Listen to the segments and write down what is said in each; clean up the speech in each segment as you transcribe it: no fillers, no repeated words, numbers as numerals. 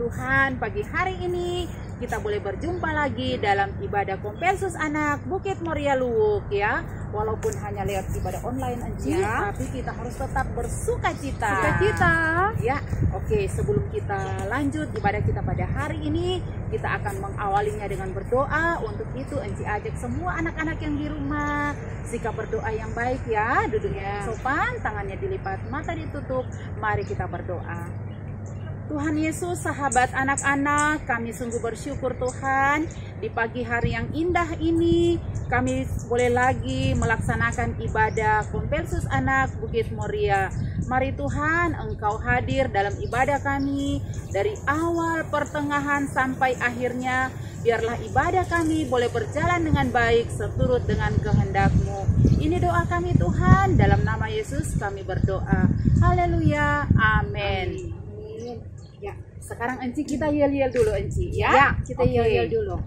Tuhan, pagi hari ini kita boleh berjumpa lagi dalam ibadah Kompensus Anak Bukit Moria Luwuk ya. Walaupun hanya lewat ibadah online aja, ya, tapi kita harus tetap bersuka cita. Sukacita. Ya, oke. Sebelum kita lanjut ibadah kita pada hari ini, kita akan mengawalinya dengan berdoa. Untuk itu, Enci ajak semua anak-anak yang di rumah sikap berdoa yang baik ya. Duduknya sopan, tangannya dilipat, mata ditutup. Mari kita berdoa. Tuhan Yesus, sahabat anak-anak, kami sungguh bersyukur Tuhan, di pagi hari yang indah ini kami boleh lagi melaksanakan ibadah Kompensus Anak Bukit Moria. Mari Tuhan, Engkau hadir dalam ibadah kami dari awal, pertengahan sampai akhirnya. Biarlah ibadah kami boleh berjalan dengan baik seturut dengan kehendak-Mu. Ini doa kami Tuhan, dalam nama Yesus kami berdoa. Haleluya, amin. Ya, sekarang Enci kita yel-yel dulu Enci ya. Ya, kita yel-yel dulu.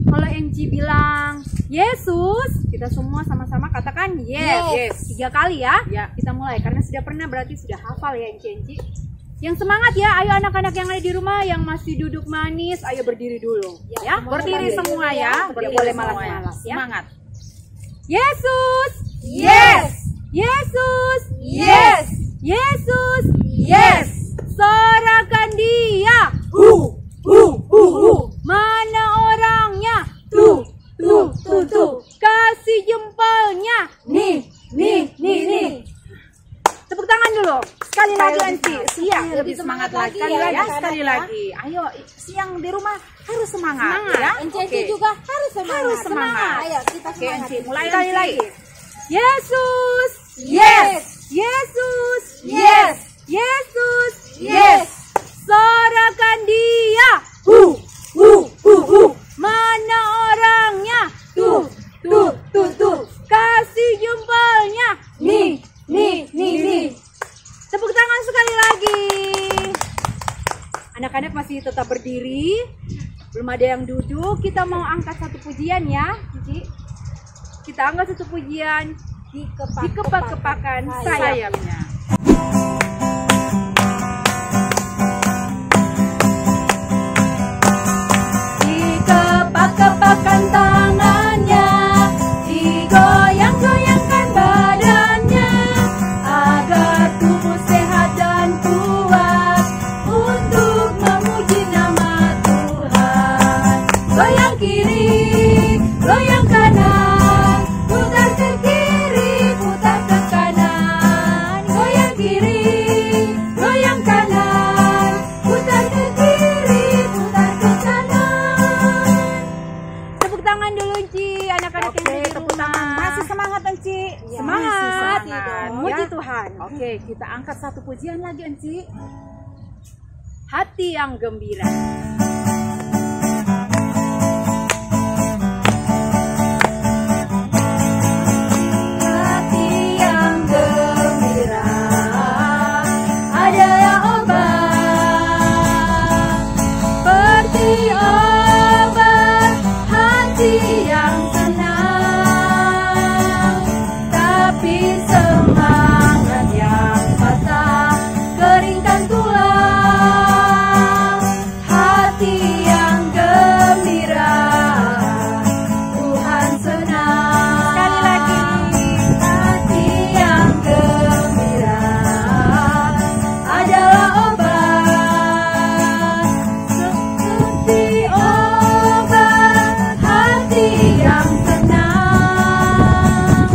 Kalau Enci bilang Yesus, kita semua sama-sama katakan yes. 3 kali ya. Kita mulai karena sudah pernah, berarti sudah hafal ya Enci. Yang semangat ya, ayo anak-anak yang ada di rumah yang masih duduk manis, ayo berdiri dulu ya. Berdiri semua ya, boleh malas-malas ya. Semangat. Yesus, Yes. Yesus, Yes. Yesus, Yes. sorakan dia. Mana orangnya? Tuh. Kasih jempolnya. Nih. Tepuk tangan dulu. Sekali lagi Enci, siang lebih lebih semangat semangat lagi lagi ya, ya, sekali anak-anak. lagi. Ayo siang di rumah harus semangat, Semangat. ya. Enci Oke. juga harus semangat. Harus semangat. Ayo kita Oke, semangat. Enci, mulai Sekali Enci. lagi. Yesus, Yes. Yesus, Yes. Yesus, Yes. sorakan dia. Mana orangnya? Tuh. Kasih jempolnya. Nih. Tepuk tangan sekali lagi. Anak-anak masih tetap berdiri. Belum ada yang duduk. Kita mau angkat satu pujian ya, Cici. Kita angkat satu pujian. Dikepak-kepakan sayapnya. Dikepak-kepakan tangannya, digoyang-goyangkan badannya, agar tubuh sehat dan kuat untuk memuji nama Tuhan. Goyang kiri, goyang kanan, putar ke kiri, putar ke kanan. Goyang kiri, goyang kanan, putar ke kiri, putar ke kanan. Tepuk tangan dulu, Ci. Anak-anak yang Oke, ada di tepuk tangan. rumah. Masih semangat Enci. Semangat. Masih semangat. Muji Ya. Tuhan. Oke, kita angkat satu pujian lagi Enci. Hati yang gembira. Hati yang gembira adalah obat, seperti obat hati yang senang. Tapi semangat yang patah keringkan tulang. Hati yang gembira, Tuhan senang. Sekali lagi. Hati yang gembira adalah obat, seperti obat hati yang senang.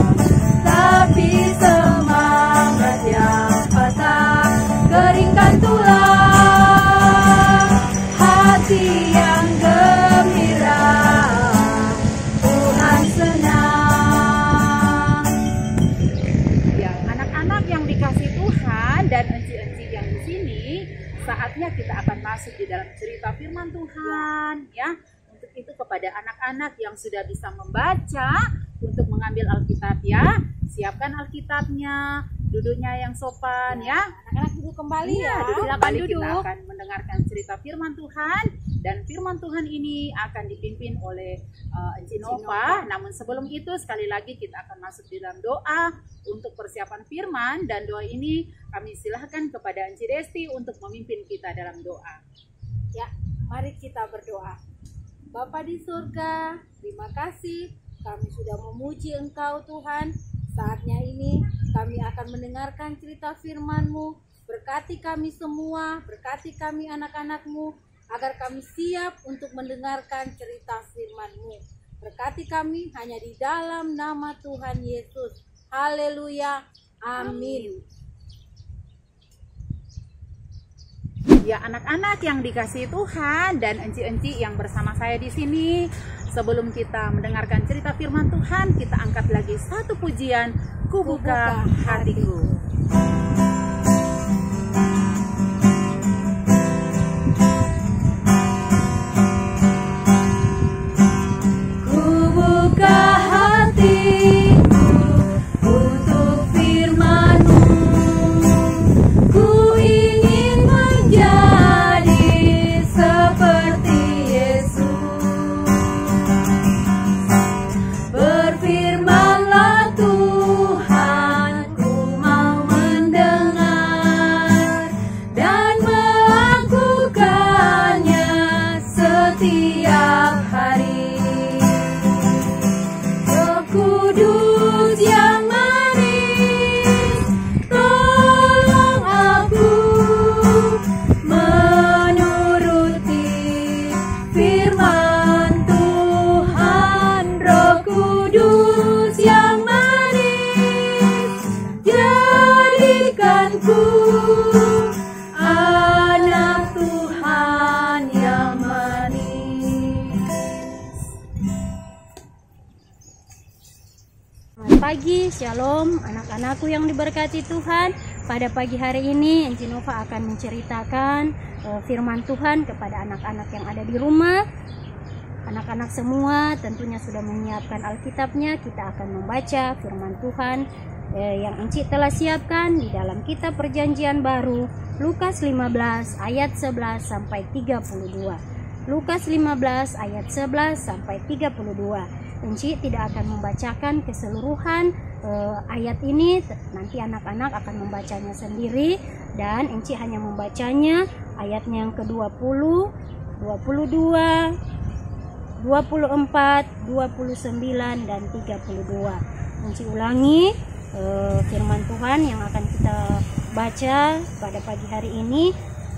Tapi semangat yang patah keringkan tulang. Hati yang gembira, Tuhan senang. Ya, anak-anak yang dikasih Tuhan dan enci-enci yang di sini, saatnya kita akan masuk di dalam cerita firman Tuhan, ya. Untuk itu kepada anak-anak yang sudah bisa membaca, untuk mengambil Alkitab ya, siapkan Alkitabnya, duduknya yang sopan ya. Anak-anak duduk kembali ya. Duduk Silakan kembali, kita duduk. akan mendengarkan cerita firman Tuhan, dan firman Tuhan ini akan dipimpin oleh Enci Nova. Namun sebelum itu sekali lagi kita akan masuk di dalam doa untuk persiapan firman, dan doa ini kami silahkan kepada Enci Desti untuk memimpin kita dalam doa. Ya, mari kita berdoa. Bapa di surga, terima kasih kami sudah memuji Engkau Tuhan. Saatnya ini kami akan mendengarkan cerita firman-Mu. Berkati kami semua, berkati kami anak-anak-Mu, agar kami siap untuk mendengarkan cerita firman-Mu. Berkati kami hanya di dalam nama Tuhan Yesus. Haleluya. Amin. Ya, anak-anak yang dikasihi Tuhan dan enci-enci yang bersama saya di sini, sebelum kita mendengarkan cerita firman Tuhan, kita angkat lagi satu pujian, Ku Buka Hatiku. Ku buka hatiku untuk firman-Mu. Ku ingin menjadi seperti Yesus. Berfirman-Lah Tuhan, ku mau mendengar dan melakukannya setiap hari. Roh Kudus yang manis, tolong aku menuruti firman Tuhan. Roh Kudus yang manis, jadikanku anak Tuhan yang manis. Selamat pagi, shalom anak-anakku yang diberkati Tuhan. Pada pagi hari ini Enci Nova akan menceritakan firman Tuhan kepada anak-anak yang ada di rumah. Anak-anak semua tentunya sudah menyiapkan Alkitabnya. Kita akan membaca firman Tuhan yang Enci telah siapkan di dalam kitab Perjanjian Baru, Lukas 15 ayat 11 sampai 32. Lukas 15 ayat 11 sampai 32. Enci tidak akan membacakan keseluruhan ayat ini, nanti anak-anak akan membacanya sendiri, dan Enci hanya membacanya ayatnya yang ke-20, 22, 24, 29 dan 32. Enci ulangi firman Tuhan yang akan kita baca pada pagi hari ini.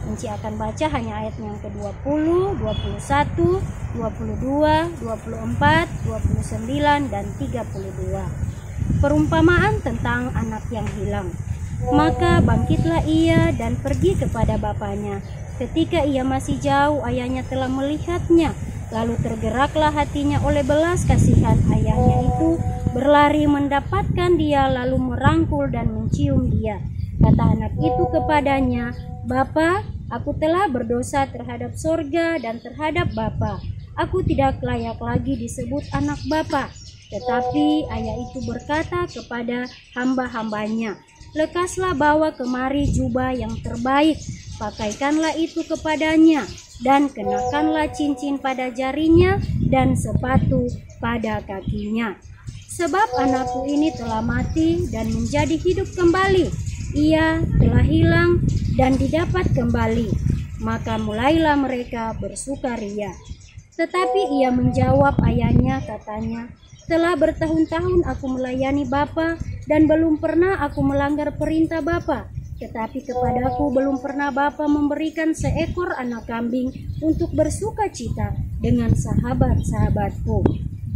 Enci akan baca hanya ayat yang ke-20, 21, 22, 24, 29 dan 32. Perumpamaan tentang anak yang hilang. Maka bangkitlah ia dan pergi kepada bapaknya. Ketika ia masih jauh, ayahnya telah melihatnya. Lalu tergeraklah hatinya oleh belas kasihan ayahnya itu, berlari mendapatkan dia, lalu merangkul dan mencium dia. Kata anak itu kepadanya, "Bapa, aku telah berdosa terhadap sorga dan terhadap Bapa. Aku tidak layak lagi disebut anak Bapa." Tetapi ayah itu berkata kepada hamba-hambanya, "Lekaslah bawa kemari jubah yang terbaik, pakaikanlah itu kepadanya, dan kenakanlah cincin pada jarinya dan sepatu pada kakinya. Sebab anakku ini telah mati dan menjadi hidup kembali. Ia telah hilang dan didapat kembali." Maka mulailah mereka bersukaria. Tetapi ia menjawab ayahnya, katanya, "Telah bertahun-tahun aku melayani Bapa dan belum pernah aku melanggar perintah Bapa. Tetapi kepadaku belum pernah Bapa memberikan seekor anak kambing untuk bersuka cita dengan sahabat-sahabatku.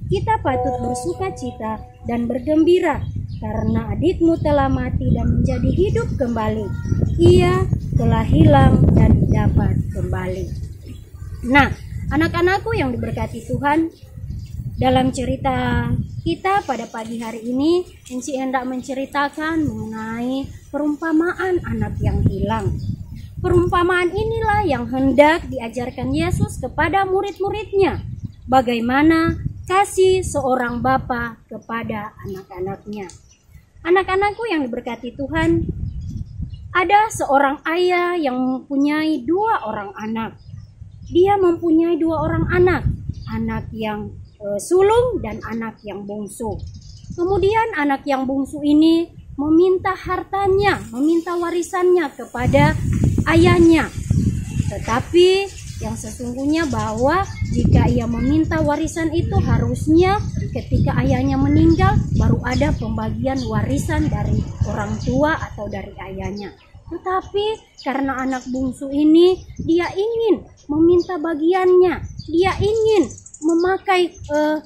Kita patut bersuka cita dan bergembira karena adikmu telah mati dan menjadi hidup kembali. Ia telah hilang dan dapat kembali." Nah, anak-anakku yang diberkati Tuhan, dalam cerita kita pada pagi hari ini, Enci hendak menceritakan mengenai perumpamaan anak yang hilang. Perumpamaan inilah yang hendak diajarkan Yesus kepada murid-muridnya. Bagaimana kasih seorang bapa kepada anak-anaknya. Anak-anakku yang diberkati Tuhan, ada seorang ayah yang mempunyai 2 orang anak. Dia mempunyai 2 orang anak, anak yang sulung dan anak yang bungsu. Kemudian anak yang bungsu ini meminta hartanya, meminta warisannya kepada ayahnya. Tetapi yang sesungguhnya bahwa jika ia meminta warisan itu harusnya ketika ayahnya meninggal baru ada pembagian warisan dari orang tua atau dari ayahnya. Tetapi karena anak bungsu ini dia ingin meminta bagiannya, dia ingin memakai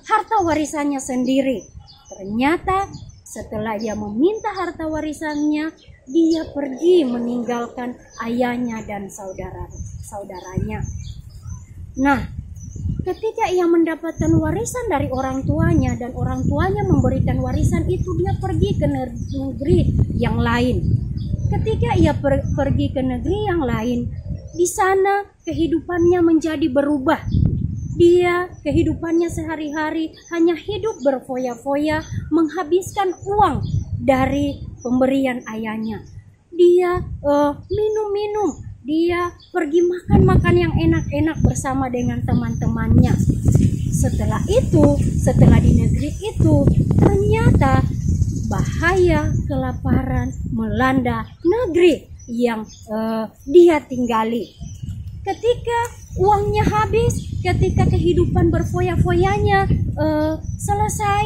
harta warisannya sendiri. Ternyata setelah dia meminta harta warisannya, dia pergi meninggalkan ayahnya dan saudaranya. Nah, ketika ia mendapatkan warisan dari orang tuanya dan orang tuanya memberikan warisan itu, dia pergi ke negeri yang lain. Ketika ia pergi ke negeri yang lain, di sana kehidupannya menjadi berubah. Dia kehidupannya sehari-hari hanya hidup berfoya-foya, menghabiskan uang dari pemberian ayahnya. Dia minum-minum, dia pergi makan-makan yang enak-enak bersama dengan teman-temannya. Setelah itu, setelah di negeri itu, ternyata bahaya kelaparan melanda negeri yang dia tinggali. Ketika uangnya habis, ketika kehidupan berfoya-foyanya selesai,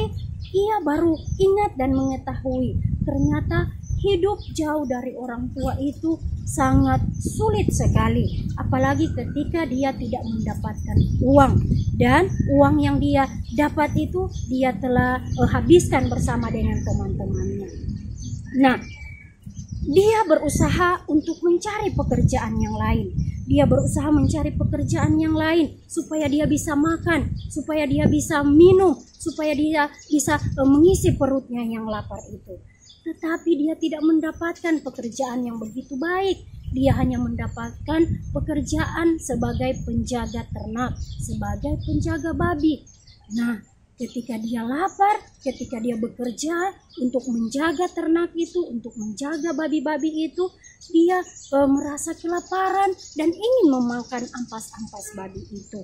ia baru ingat dan mengetahui ternyata hidup jauh dari orang tua itu sangat sulit sekali, apalagi ketika dia tidak mendapatkan uang, dan uang yang dia dapat itu dia telah habiskan bersama dengan teman-temannya. Nah, dia berusaha untuk mencari pekerjaan yang lain. Dia berusaha mencari pekerjaan yang lain supaya dia bisa makan, supaya dia bisa minum, supaya dia bisa mengisi perutnya yang lapar itu. Tetapi dia tidak mendapatkan pekerjaan yang begitu baik. Dia hanya mendapatkan pekerjaan sebagai penjaga ternak, sebagai penjaga babi. Nah, ketika dia lapar, ketika dia bekerja untuk menjaga ternak itu, untuk menjaga babi-babi itu, dia merasa kelaparan dan ingin memakan ampas-ampas babi itu.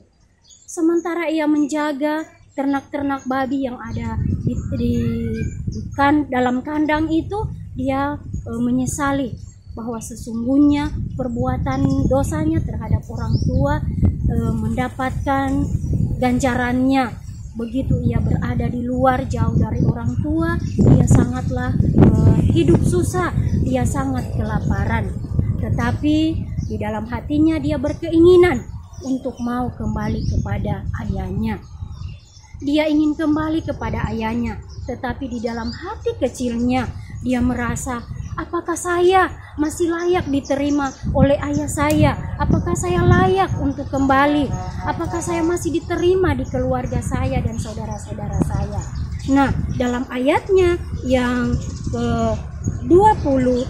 Sementara ia menjaga ternak-ternak babi yang ada dalam kandang itu, dia menyesali bahwa sesungguhnya perbuatan dosanya terhadap orang tua mendapatkan ganjarannya. Begitu ia berada di luar jauh dari orang tua, dia sangatlah hidup susah, dia sangat kelaparan. Tetapi di dalam hatinya dia berkeinginan untuk mau kembali kepada ayahnya. Dia ingin kembali kepada ayahnya, tetapi di dalam hati kecilnya dia merasa, apakah saya masih layak diterima oleh ayah saya? Apakah saya layak untuk kembali? Apakah saya masih diterima di keluarga saya dan saudara-saudara saya? Nah, dalam ayatnya yang ke-20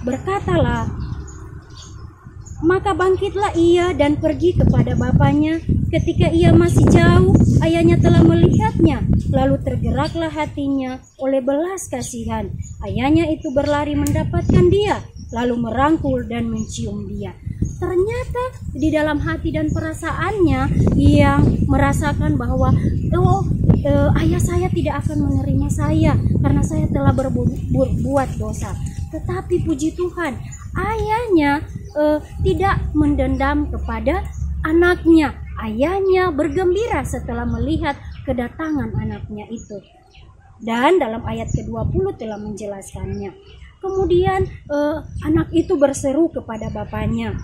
berkatalah, maka bangkitlah ia dan pergi kepada bapaknya. Ketika ia masih jauh, ayahnya telah melihatnya, lalu tergeraklah hatinya oleh belas kasihan. Ayahnya itu berlari mendapatkan dia, lalu merangkul dan mencium dia. Ternyata di dalam hati dan perasaannya yang merasakan bahwa ayah saya tidak akan menerima saya karena saya telah berbuat dosa. Tetapi puji Tuhan, ayahnya tidak mendendam kepada anaknya. Ayahnya bergembira setelah melihat kedatangan anaknya itu. Dan dalam ayat ke-20 telah menjelaskannya. Kemudian anak itu berseru kepada bapaknya,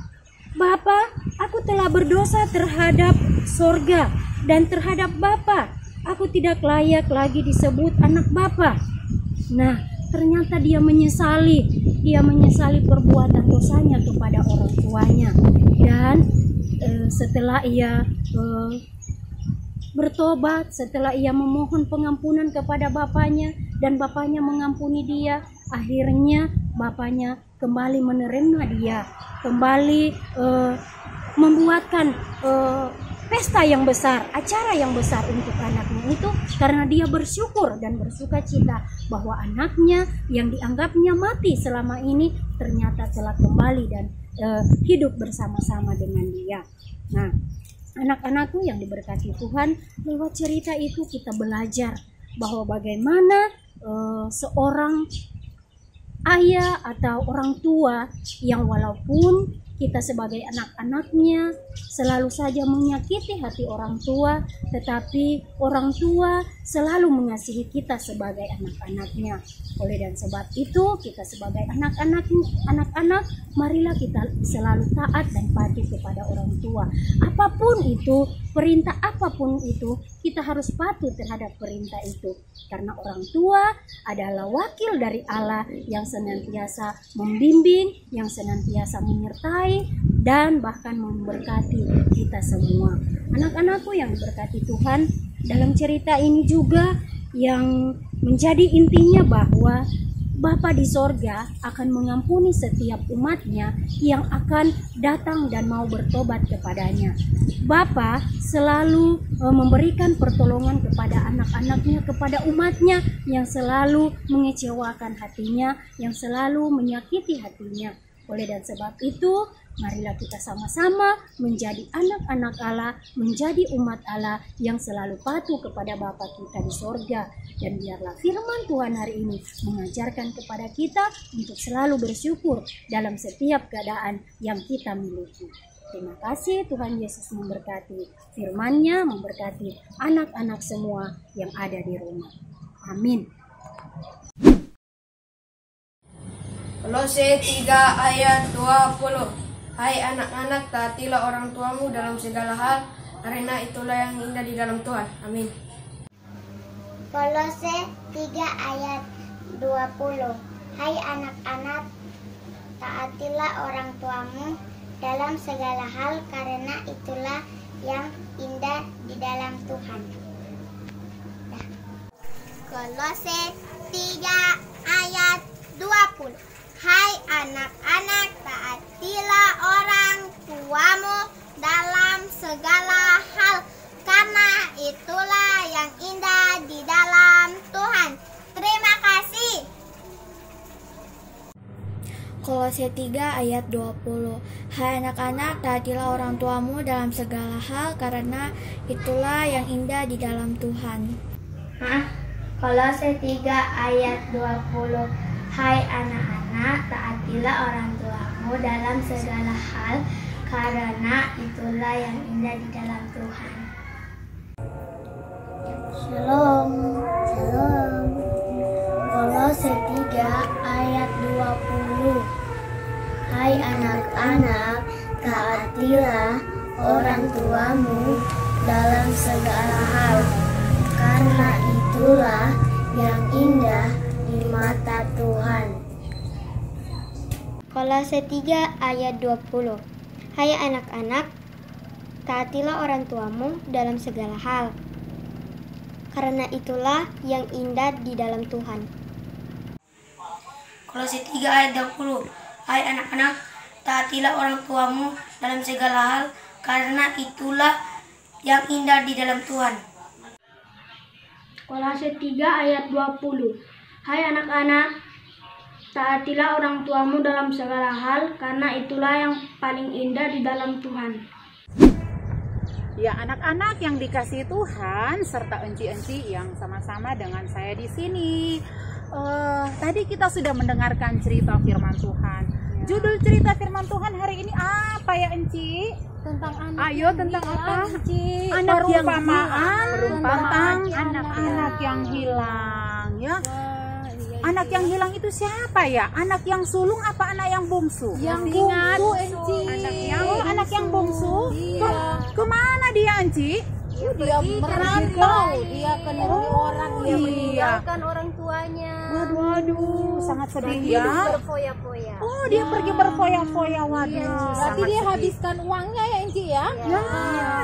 "Bapa, aku telah berdosa terhadap sorga dan terhadap Bapa. Aku tidak layak lagi disebut anak Bapa." Nah, ternyata dia menyesali perbuatan dosanya kepada orang tuanya. Dan setelah ia bertobat, setelah ia memohon pengampunan kepada bapaknya dan bapaknya mengampuni dia, akhirnya bapaknya kembali menerima dia, kembali membuatkan pesta yang besar, acara yang besar untuk anaknya itu, karena dia bersyukur dan bersuka cita bahwa anaknya yang dianggapnya mati selama ini ternyata telah kembali dan hidup bersama-sama dengan dia. Nah, anak-anakku yang diberkati Tuhan, lewat cerita itu kita belajar bahwa bagaimana seorang ayah atau orang tua yang walaupun kita sebagai anak-anaknya, selalu saja menyakiti hati orang tua, tetapi orang tua selalu mengasihi kita sebagai anak-anaknya. Oleh dan sebab itu, kita sebagai anak-anak, marilah kita selalu taat dan patuh kepada orang tua. Apapun itu, perintah apapun itu, kita harus patuh terhadap perintah itu. Karena orang tua adalah wakil dari Allah yang senantiasa membimbing, yang senantiasa menyertai, dan bahkan memberkati kita semua. Anak-anakku yang diberkati Tuhan, dalam cerita ini juga yang menjadi intinya bahwa Bapa di sorga akan mengampuni setiap umatnya yang akan datang dan mau bertobat kepadanya. Bapa selalu memberikan pertolongan kepada anak-anaknya, kepada umatnya yang selalu mengecewakan hatinya, yang selalu menyakiti hatinya. Oleh dan sebab itu, marilah kita sama-sama menjadi anak-anak Allah, menjadi umat Allah yang selalu patuh kepada Bapa kita di sorga. Dan biarlah firman Tuhan hari ini mengajarkan kepada kita untuk selalu bersyukur dalam setiap keadaan yang kita miliki. Terima kasih, Tuhan Yesus memberkati firman-Nya, memberkati anak-anak semua yang ada di rumah. Amin. Kolose 3 ayat 20. Hai anak-anak, taatilah orang tuamu dalam segala hal, karena itulah yang indah di dalam Tuhan. Amin. Kolose 3 ayat 20. Hai anak-anak, taatilah orang tuamu dalam segala hal, karena itulah yang indah di dalam Tuhan. Kolose 3 ayat 20. Hai anak-anak, taatilah orang tuamu dalam segala hal, karena itulah yang indah di dalam Tuhan. Terima kasih. Kolose 3 ayat 20. Hai anak-anak, taatilah orang tuamu dalam segala hal, karena itulah yang indah di dalam Tuhan. Kolose 3 ayat 20. Hai anak-anak, taatilah orang tuamu dalam segala hal, karena itulah yang indah di dalam Tuhan. Shalom. Shalom. Kolose 3 ayat 20. Hai anak-anak, taatilah orang tuamu dalam segala hal, karena itulah yang indah di mata Tuhan. Kolose 3 ayat 20. Hai anak-anak, taatilah orang tuamu dalam segala hal, karena itulah yang indah di dalam Tuhan. Kolose 3 ayat 20. Hai anak-anak, taatilah orang tuamu dalam segala hal, karena itulah yang indah di dalam Tuhan. Kolose 3 ayat 20. Hai anak-anak, taatilah orang tuamu dalam segala hal, karena itulah yang paling indah di dalam Tuhan. Ya, anak-anak yang dikasihi Tuhan serta enci-enci yang sama-sama dengan saya di sini. Tadi kita sudah mendengarkan cerita firman Tuhan. Judul cerita firman Tuhan hari ini apa ya, Enci? Tentang anak. Ayo, tentang apa? Enci. Anak yang Perumpamaan anak yang hilang, ya. Anak yang hilang itu siapa ya? Anak yang sulung apa anak yang bungsu? Yang bungsu, Enci. Anak yang bungsu. Iya. Kemana dia, Enci? Dia merantau, dia ke negeri orang, dia iya. meninggalkan orang tuanya. Waduh, sangat sedih ya. Berfoya-foya. Oh, dia pergi berfoya-foya, waduh. Berarti sangat dia sedih. habiskan uangnya ya, Enci ya? Ya,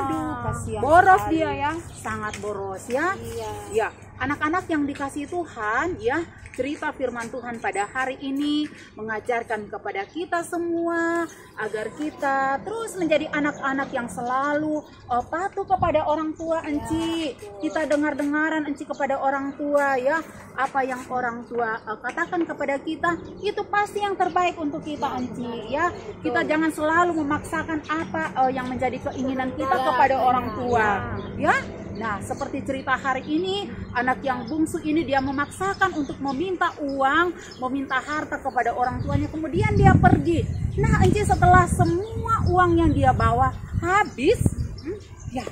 aduh, kasihan. Boros sekali. Dia ya, sangat boros ya. Iya. Ya, anak-anak yang dikasihi Tuhan ya, cerita firman Tuhan pada hari ini mengajarkan kepada kita semua agar kita terus menjadi anak-anak yang selalu patuh kepada orang tua, Enci. Kita dengar-dengaran, Enci, kepada orang tua ya. Apa yang orang tua katakan kepada kita, itu pasti yang terbaik untuk kita, Enci ya. Kita jangan selalu memaksakan apa yang menjadi keinginan kita kepada orang tua ya. Nah, seperti cerita hari ini, anak yang bungsu ini dia memaksakan untuk meminta uang, meminta harta kepada orang tuanya, kemudian dia pergi. Nah, Enci, setelah semua uang yang dia bawa, habis, ya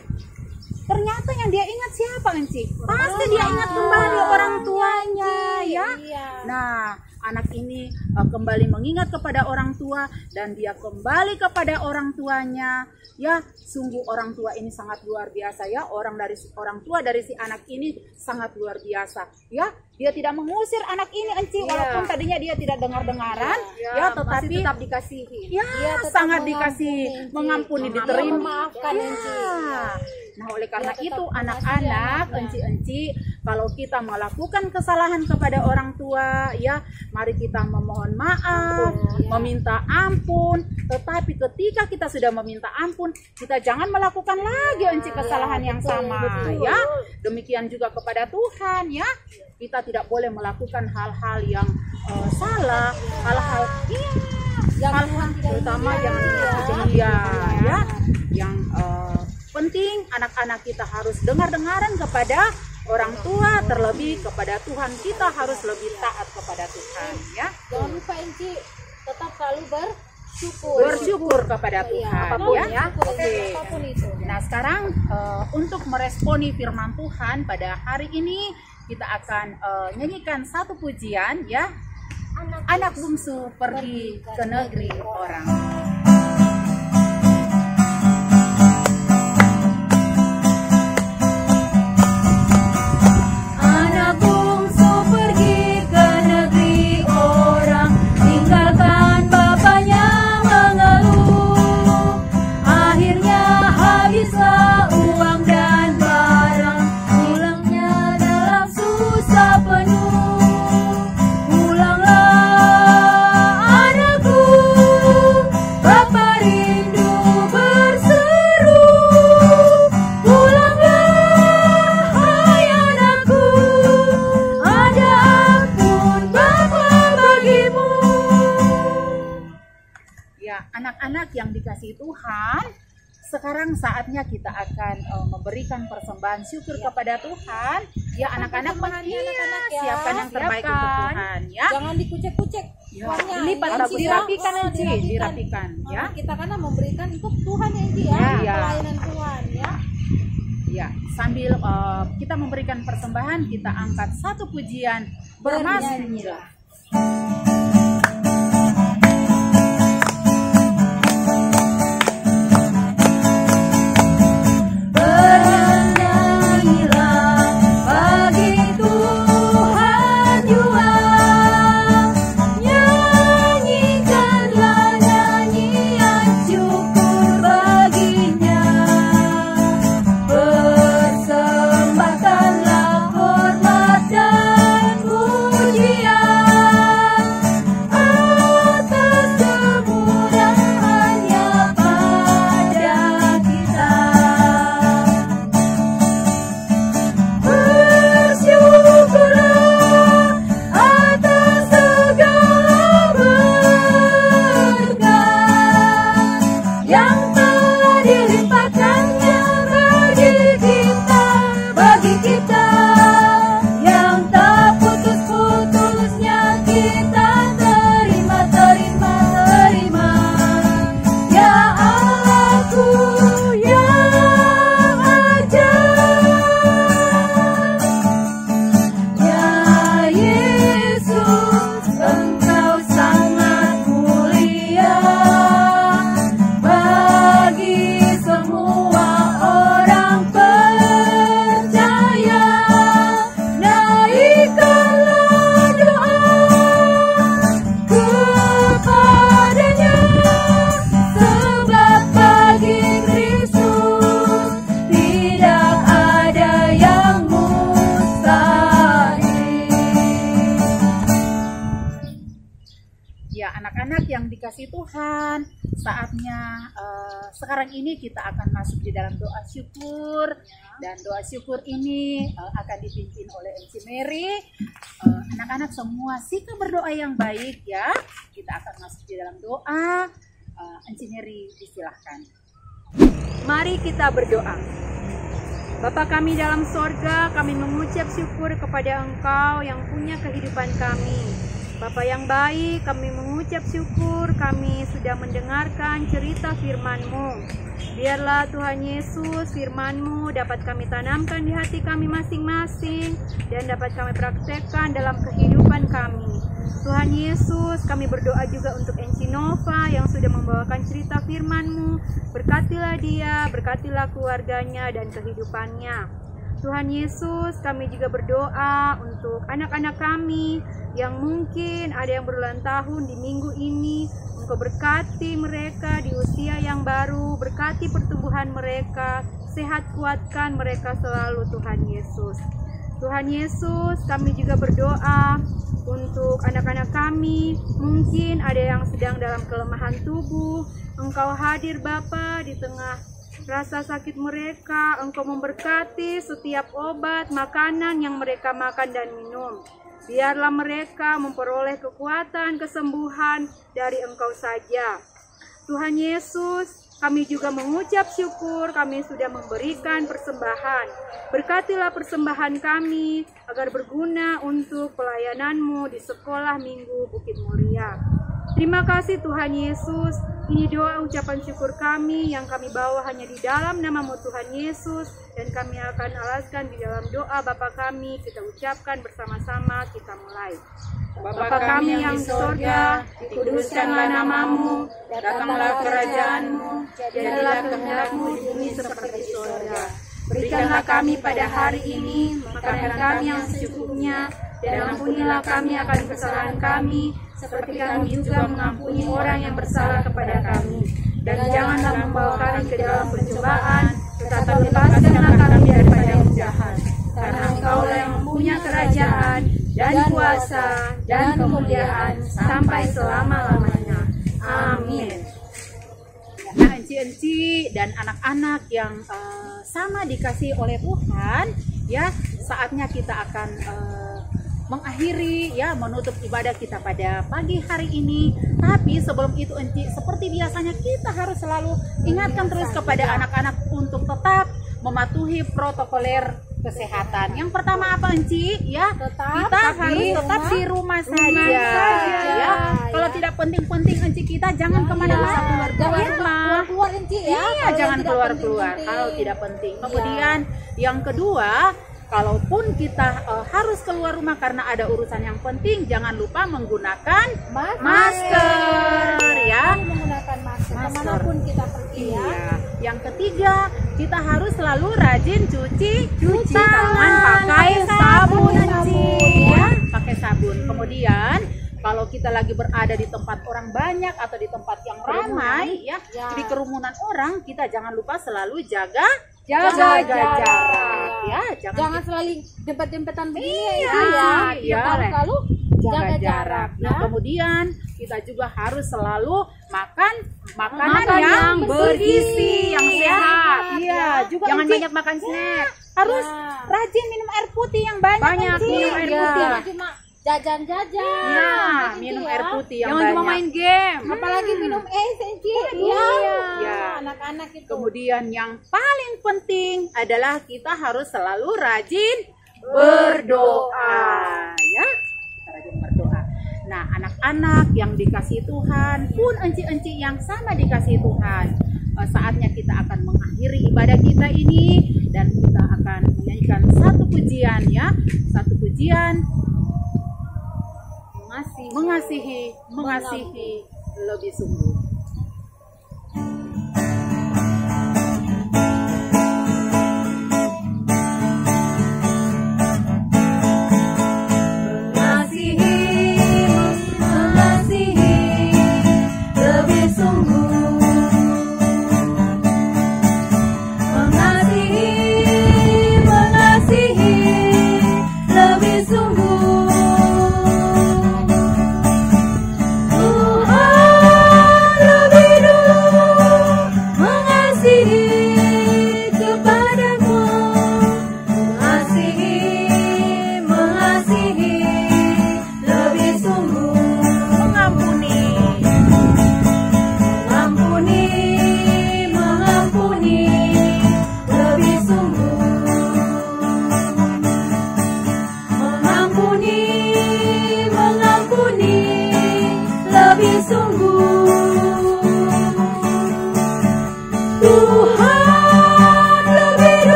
ternyata yang dia ingat siapa Enci? Pasti dia ingat kembali orang tuanya ya. Nah, anak ini kembali mengingat kepada orang tua dan dia kembali kepada orang tuanya. Ya, sungguh orang tua ini sangat luar biasa ya. Orang tua dari si anak ini sangat luar biasa. Ya, dia tidak mengusir anak ini Enci, walaupun tadinya dia tidak dengar-dengaran, ya, tetapi tetap dikasihi. Ya, sangat dikasih, mengampuni, diterima. Nah, oleh karena itu anak-anak, enci-enci, kalau kita melakukan kesalahan kepada orang tua, ya, mari kita memohon maaf, meminta ampun. Tetapi ketika kita sudah meminta ampun, kita jangan melakukan lagi enci kesalahan yang sama, ya. Demikian juga kepada Tuhan, ya. Kita tidak boleh melakukan hal-hal yang salah, hal-hal terutama yang ya, yang penting anak-anak kita harus dengar-dengaran kepada orang tua, terlebih kepada Tuhan. Kita harus lebih taat kepada Tuhan, ya. Jangan lupa Enci, tetap selalu bersyukur kepada Tuhan, ya. Oke. Nah, sekarang untuk meresponi firman Tuhan pada hari ini, kita akan nyanyikan satu pujian, ya. Anak bungsu pergi ke negeri orang. Anak-anak yang dikasihi Tuhan, sekarang saatnya kita akan memberikan persembahan syukur kepada Tuhan. Ya, anak-anak, siapkan yang terbaik untuk Tuhan, ya. Jangan dikucek-kucek. Ya, dirapikan Enci, dirapikan, ya. Kita karena memberikan untuk Tuhan Enci, ya, pelayanan Tuhan, ya. Ya, sambil kita memberikan persembahan, kita angkat satu pujian, bernyanyilah. Yang dikasih Tuhan, saatnya sekarang ini kita akan masuk di dalam doa syukur, dan doa syukur ini akan dipimpin oleh Enci Mary. Anak-anak semua sikap berdoa yang baik, ya. Kita akan masuk di dalam doa. Enci Mary, disilahkan. Mari kita berdoa. Bapa kami dalam sorga, kami mengucap syukur kepada Engkau yang punya kehidupan kami. Bapa yang baik, kami mengucap syukur kami sudah mendengarkan cerita firman-Mu. Biarlah Tuhan Yesus firman-Mu dapat kami tanamkan di hati kami masing-masing dan dapat kami praktekkan dalam kehidupan kami. Tuhan Yesus, kami berdoa juga untuk Enci Nova yang sudah membawakan cerita firman-Mu. Berkatilah dia, berkatilah keluarganya dan kehidupannya. Tuhan Yesus, kami juga berdoa untuk anak-anak kami yang mungkin ada yang berulang tahun di minggu ini. Engkau berkati mereka di usia yang baru, berkati pertumbuhan mereka, sehat kuatkan mereka selalu Tuhan Yesus. Tuhan Yesus, kami juga berdoa untuk anak-anak kami, mungkin ada yang sedang dalam kelemahan tubuh. Engkau hadir Bapa di tengah rasa sakit mereka. Engkau memberkati setiap obat, makanan yang mereka makan dan minum. Biarlah mereka memperoleh kekuatan, kesembuhan dari Engkau saja. Tuhan Yesus, kami juga mengucap syukur kami sudah memberikan persembahan. Berkatilah persembahan kami agar berguna untuk pelayanan-Mu di sekolah minggu Bukit Mulia. Terima kasih Tuhan Yesus. Ini doa ucapan syukur kami yang kami bawa hanya di dalam nama-Mu Tuhan Yesus. Dan kami akan alaskan di dalam doa Bapa kami. Kita ucapkan bersama-sama, kita mulai. Bapa kami yang di sorga, dikuduskanlah nama-Mu, datanglah kerajaan-Mu, jadilah kehendak-Mu di bumi seperti di sorga. Berikanlah kami pada hari ini makanan kami yang secukupnya, dan ampunilah kami akan kesalahan kami, seperti kami juga mengampuni orang yang bersalah kepada kami. Dan janganlah membawa kami ke dalam pencobaan, tetapi lepaskanlah kami daripada yang jahat. Karena Engkaulah yang mempunyai kerajaan, dan kuasa, dan kemuliaan, sampai selama-lamanya. Amin. Nah, enci-enci dan anak-anak yang sama dikasih oleh Tuhan, ya, saatnya kita akan mengakhiri, ya, menutup ibadah kita pada pagi hari ini. Tapi sebelum itu Enci, seperti biasanya kita harus selalu ingatkan terus kepada anak-anak untuk tetap mematuhi protokoler kesehatan. Yang pertama apa Enci? Ya, kita harus tetap di rumah saja. Ya. Kalau tidak penting-penting Enci, kita jangan kemana-mana. Keluar Enci ya. Iya, jangan keluar-keluar kalau tidak penting. Kemudian yang kedua, kalaupun kita harus keluar rumah karena ada urusan yang penting, jangan lupa menggunakan masker, ya. Menggunakan masker kemanapun kita pergi, ya. Iya. Yang ketiga, kita harus selalu rajin cuci tangan pakai sabun, ya, pakai sabun. Kemudian kalau kita lagi berada di tempat orang banyak atau di tempat yang ramai, ya, di kerumunan orang, kita jangan lupa selalu jaga jarak, ya, jangan selalu dempet-dempetan begini, ya, harus selalu jaga jarak. Nah, kemudian kita juga harus selalu makan makanan yang bergizi, yang sehat. Iya, juga jangan banyak makan snack. Harus rajin minum air putih yang banyak minum air putih. Cuma jajan-jajan. Ya, minum air putih yang Jangan banyak. cuma main game. Apalagi minum es, Enci. Ya. Anak-anak itu. Kemudian yang paling penting adalah kita harus selalu rajin berdoa, ya. Kita rajin berdoa. Nah, anak-anak yang dikasih Tuhan, pun enci-enci yang sama dikasih Tuhan, saatnya kita akan mengakhiri ibadah kita ini dan kita akan menyanyikan satu pujian, ya. Satu pujian, mengasihi lebih sungguh. Tuhan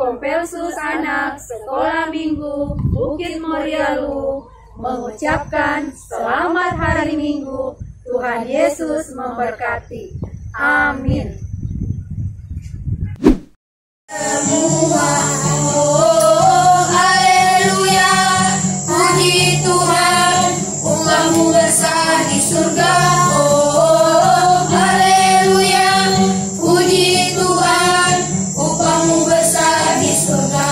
Kompelsus Anak Sekolah Minggu Bukit Morialu mengucapkan selamat hari Minggu. Tuhan Yesus memberkati. Amin. Haleluya, puji Tuhan, upahmu besar di surga. Oh, haleluya, puji Tuhan, upahmu besar di surga.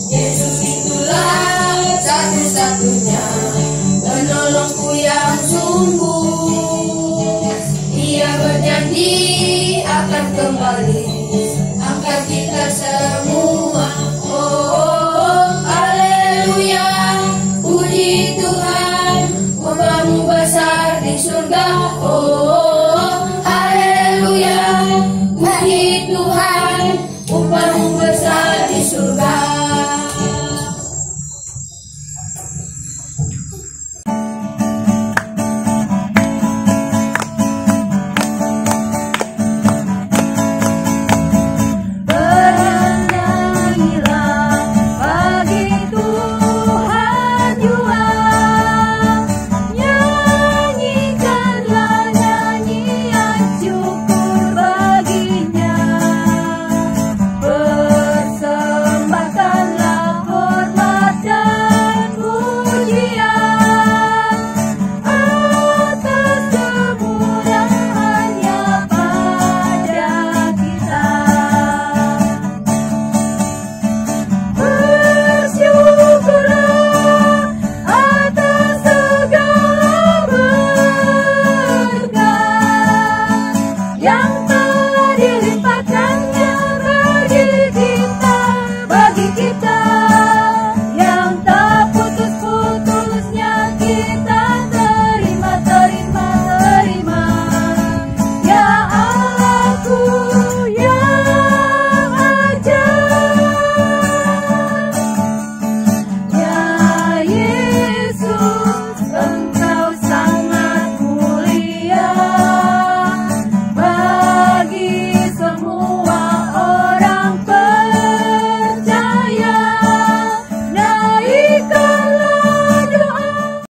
Yesus itulah satu-satunya penolongku yang sungguh. Ia berjanji akan kembali angkat kita semua.